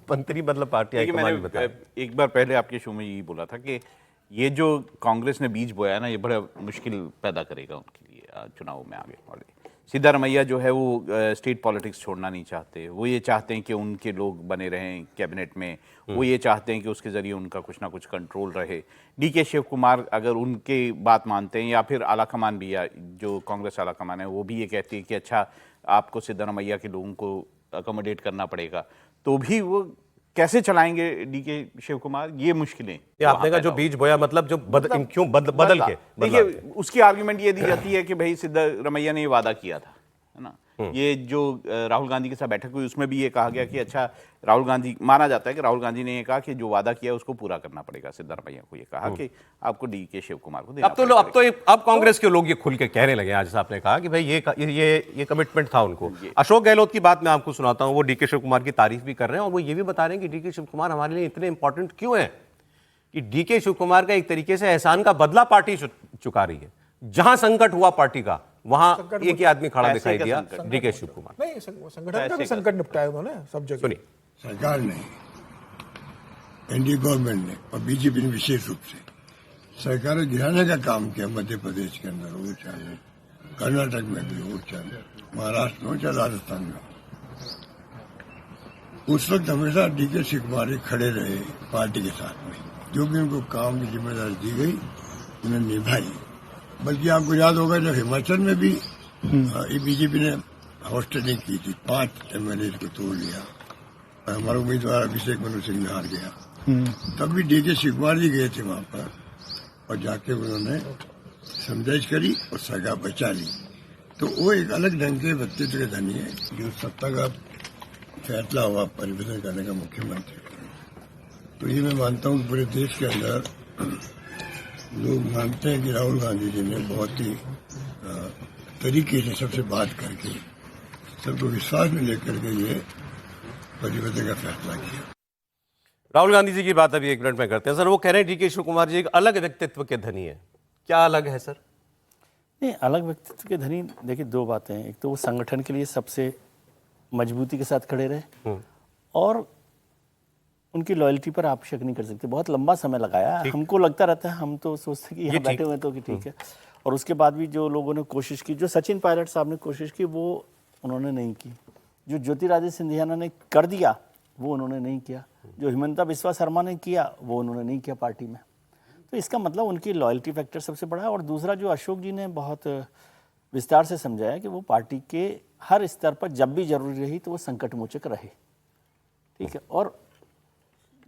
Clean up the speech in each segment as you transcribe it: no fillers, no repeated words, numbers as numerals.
मंत्री मतलब party high command ने बताया। एक बार पहले आपके शो में यही बोला था कि ये जो कांग्रेस ने बीज बोया है ना, ये बड़ा मुश्किल पैदा करेगा उनके लिए चुनाव में आगे वाले। सिद्धारमैया जो है वो स्टेट पॉलिटिक्स छोड़ना नहीं चाहते, वो ये चाहते हैं कि उनके लोग बने रहें कैबिनेट में, वो ये चाहते हैं कि उसके ज़रिए उनका कुछ ना कुछ कंट्रोल रहे। डीके शिव कुमार अगर उनके बात मानते हैं, या फिर आलाकमान भी, जो कांग्रेस आलाकमान है वो भी ये कहती है कि अच्छा आपको सिद्धारमैया के लोगों को अकोमोडेट करना पड़ेगा, तो भी वो कैसे चलाएंगे डीके शिव कुमार, ये मुश्किलें। ये आपने कहा जो बीज बोया मतलब जो क्यों बदल के देखिए, उसकी आर्गुमेंट ये दी जाती है कि भाई सिद्धारमैया ने ये वादा किया था, है ना। ये जो राहुल गांधी के साथ बैठक हुई उसमें भी ये कहा गया कि अच्छा राहुल गांधी, माना जाता है कि राहुल गांधी ने ये कहा कि जो वादा किया उसको पूरा करना पड़ेगा। सिद्धारमैया को ये कहा कि आपको डीके शिव कुमार को देना पड़ेगा। अब कांग्रेस के लोग ये खुल के कहने लगे। आज आपने कहा कि भाई ये कमिटमेंट था उनको। अशोक गहलोत की बात मैं आपको सुनाता हूं, वो डीके शिव कुमार की तारीफ भी कर रहे हैं और वो ये भी बता रहे हैं कि डीके शिव कुमार हमारे लिए इतने इंपॉर्टेंट क्यों है कि डीके शिव कुमार का एक तरीके से एहसान का बदला पार्टी चुका रही है। जहां संकट हुआ पार्टी का, वहां एक ही आदमी खड़ा दिखाई दिया, डीके शिव कुमार। नहीं, संगठन का भी संकट निपटाया उन्होंने सब जगह। सुनिए, सरकार ने, एनडीए गवर्नमेंट ने और बीजेपी ने विशेष रूप से सरकारें गिराने का काम किया। मध्य प्रदेश के अंदर हो चाहे कर्नाटक में भी हो, चाहे महाराष्ट्र में हो, चाहे राजस्थान में हो, उस वक्त हमेशा डीके शिव कुमार खड़े रहे पार्टी के साथ में। जो भी उनको काम की जिम्मेदारी दी गई उन्हें निभाई। बल्कि आपको याद होगा जब हिमाचल में भी बीजेपी ने हॉस्टलिंग की थी, 5 एमएलए को तोड़ लिया और हमारा उम्मीदवार अभिषेक मनु सिंह हार गया। तब भी डीके शिव कुमार जी गए थे वहां पर और जाके उन्होंने समझाइश करी और सगा बचा ली। तो वो एक अलग ढंग के व्यक्तित्व के धनी है जो सत्ता का फैसला हुआ परिवर्तन करने का मुख्यमंत्री। तो ये मैं मानता हूँ पूरे देश के अंदर लोग मानते हैं कि राहुल गांधी जी ने बहुत ही तरीके से सबसे बात करके सबको विश्वास में लेकर के ये परिवर्तन का फैसला किया। राहुल गांधी जी की बात अभी 1 मिनट में करते हैं। सर, वो कह रहे हैं डीके शिव कुमार जी एक अलग व्यक्तित्व के धनी है। क्या अलग है सर? नहीं, अलग व्यक्तित्व के धनी, देखिए 2 बातें हैं। एक तो वो संगठन के लिए सबसे मजबूती के साथ खड़े रहे और उनकी लॉयल्टी पर आप शक नहीं कर सकते। बहुत लंबा समय लगाया, हमको लगता रहता है, हम तो सोचते कि यहाँ बैठे हुए तो कि ठीक है। और उसके बाद भी जो लोगों ने कोशिश की, जो सचिन पायलट साहब ने कोशिश की, वो उन्होंने नहीं की। जो ज्योतिरादित्य सिंधिया ने कर दिया वो उन्होंने नहीं किया। जो हिमंता बिस्वा शर्मा ने किया वो उन्होंने नहीं किया पार्टी में। तो इसका मतलब उनकी लॉयल्टी फैक्टर सबसे बड़ा है। और दूसरा, जो अशोक जी ने बहुत विस्तार से समझाया कि वो पार्टी के हर स्तर पर जब भी जरूरी रही तो वो संकट मोचक रहे, ठीक है। और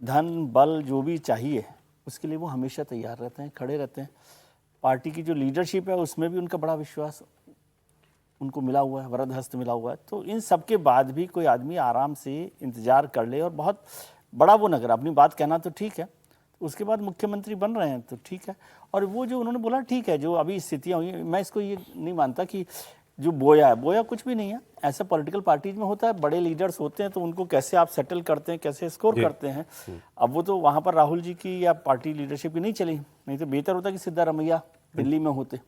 धन बल जो भी चाहिए उसके लिए वो हमेशा तैयार रहते हैं, खड़े रहते हैं। पार्टी की जो लीडरशिप है उसमें भी उनका बड़ा विश्वास उनको मिला हुआ है, वरद हस्त मिला हुआ है। तो इन सब के बाद भी कोई आदमी आराम से इंतजार कर ले और बहुत बड़ा वो नगर, अपनी बात कहना तो ठीक है, उसके बाद मुख्यमंत्री बन रहे हैं तो ठीक है। और वो जो उन्होंने बोला ठीक है, जो अभी स्थितियाँ हुई, मैं इसको ये नहीं मानता कि जो बोया है, बोया कुछ भी नहीं है। ऐसा पॉलिटिकल पार्टीज में होता है, बड़े लीडर्स होते हैं तो उनको कैसे आप सेटल करते हैं, कैसे स्कोर करते हैं। अब वो तो वहाँ पर राहुल जी की या पार्टी लीडरशिप की नहीं चली, नहीं तो बेहतर होता कि सिद्धारमैया दिल्ली में होते,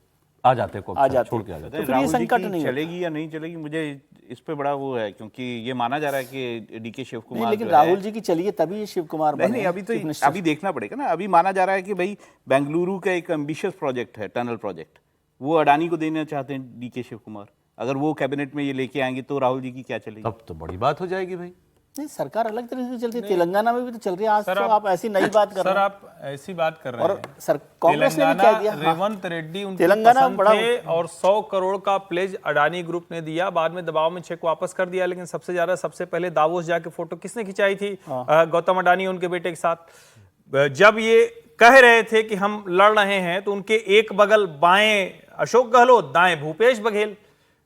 आ जाते छोड़ के आ जाते। तो फिर ये संकट नहीं चलेगी या नहीं चलेगी, मुझे इस पे बड़ा वो है, क्योंकि ये माना जा रहा है कि डीके शिव कुमार, लेकिन राहुल जी की चलिए तभी ये शिव कुमार बने। नहीं, अभी तो अभी देखना पड़ेगा ना। अभी माना जा रहा है कि भाई बेंगलुरु का एक एम्बिशियस प्रोजेक्ट है, टनल प्रोजेक्ट, वो अडानी को देना चाहते हैं डीके शिव कुमार। अगर वो कैबिनेट में ये लेके आएंगे तो राहुल जी की क्या चलेगी? तब तो बड़ी बात हो जाएगी भाई। नहीं, सरकार अलग तरह से चलती है, तेलंगाना में भी तो चल रही है। आज तो आप ऐसी नई बात कर रहे हैं। सर, आप ऐसी बात कर रहे हैं। और सर, कांग्रेस ने भी कह दिया, रेवंत रेड्डी उनके तेलंगाना पसंद बड़ा थे और 100 करोड़ का प्लेज अडानी ग्रुप ने दिया। बाद में दबाव में चेक वापस कर दिया। लेकिन सबसे पहले दावोस जाके फोटो किसने खिंचाई थी? गौतम अडानी उनके बेटे के साथ। जब ये कह रहे थे कि हम लड़ रहे हैं तो उनके एक बगल बाएं अशोक गहलोत, दाएं भूपेश बघेल,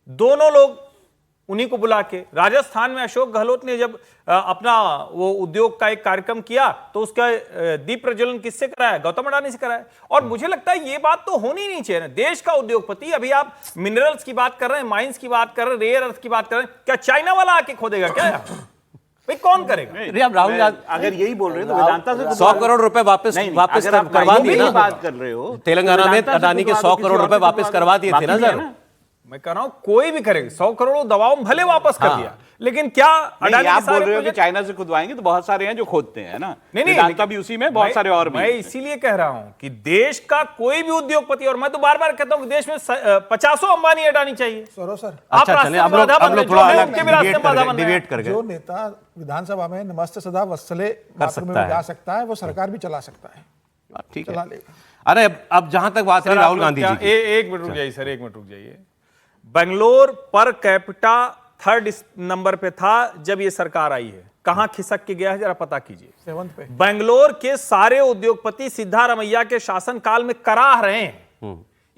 दोनों लोग उन्हीं को बुला के, राजस्थान में अशोक गहलोत ने जब अपना वो उद्योग का एक कार्यक्रम किया तो उसका दीप प्रज्वलन किससे कराया? गौतम अडानी से कराया। और मुझे लगता है ये बात तो होनी नहीं चाहिए ना। देश का उद्योगपति, अभी आप मिनरल्स की बात कर रहे हैं, माइंस की बात कर रहे हैं, रेयर अर्थ की बात कर रहे हैं, क्या चाइना वाला आके खोदेगा क्या? भाई कौन करेगा? राहुल अगर यही बोल रहे हो तो वेदांता से 100 करोड़ रुपए वापस करवा दिए ना। बात कर रहे हो, तेलंगाना में अडानी के 100 करोड़ रुपए वापस करवा दिए थे ना सर। मैं कह रहा हूं कोई भी करेगा, 100 करोड़ दबाव में भले वापस कर दिया, लेकिन क्या नहीं, अडानी आप के बोल सारे रहे हो कि प्रोजेक्ट- चाइना से खुदवाएंगे, तो बहुत सारे हैं जो खोदते हैं ना। नहीं वेदांता भी उसी में, बहुत सारे और भी मैं हैं। इसीलिए कह रहा हूं कि देश का कोई भी उद्योगपति, और मैं तो बार बार कहता हूं कि देश में 50 अंबानी अडानी चाहिए। सर आप अच्छा रास्ते चले, में अब लोग बाधा बन रहे, थोड़ा जो है अलग उनके भी रास्ते में बाधा बन रहे हैं। डिबेट कर जो गए। नेता विधानसभा में नमस्ते सदा वत्सले मातृ में सकता है। जा सकता है, वो सरकार भी चला सकता है, ठीक चला है। लेगा। अरे अब जहां तक बात है सर, राहुल आप लोग गांधी क्या- जी की, एक मिनट रुक जाइए सर, एक मिनट रुक जाइए। Bangalore per capita 3rd number पे था जब ये सरकार आई है, कहां खिसक के गया है जरा पता कीजिए। 7th पे बेंगलोर के सारे उद्योगपति सिद्धारमैया के शासनकाल में कराह रहे हैं।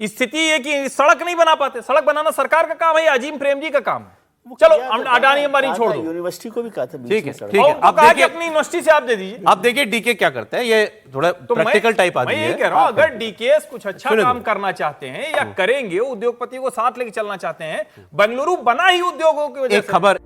स्थिति ये कि सड़क नहीं बना पाते, सड़क बनाना सरकार का काम है, या अजीम प्रेम जी का काम है। चलो अडानी अंबानी छोड़ दो, यूनिवर्सिटी को भी कहा था बीच ठीक में है, सड़क। ठीक और है। उनको अब कहा कि देखिए, अपनी यूनिवर्सिटी से आप दे दीजिए। अब देखिए डीके क्या करते हैं, ये थोड़ा तो प्रैक्टिकल टाइप मैं आदमी यही है। कह रहा हूं, अगर डीकेएस कुछ अच्छा सुने काम दो। करना चाहते हैं या करेंगे, उद्योगपति को साथ लेके चलना चाहते हैं, बेंगलुरु बना ही उद्योगों की वजह एक से। खबर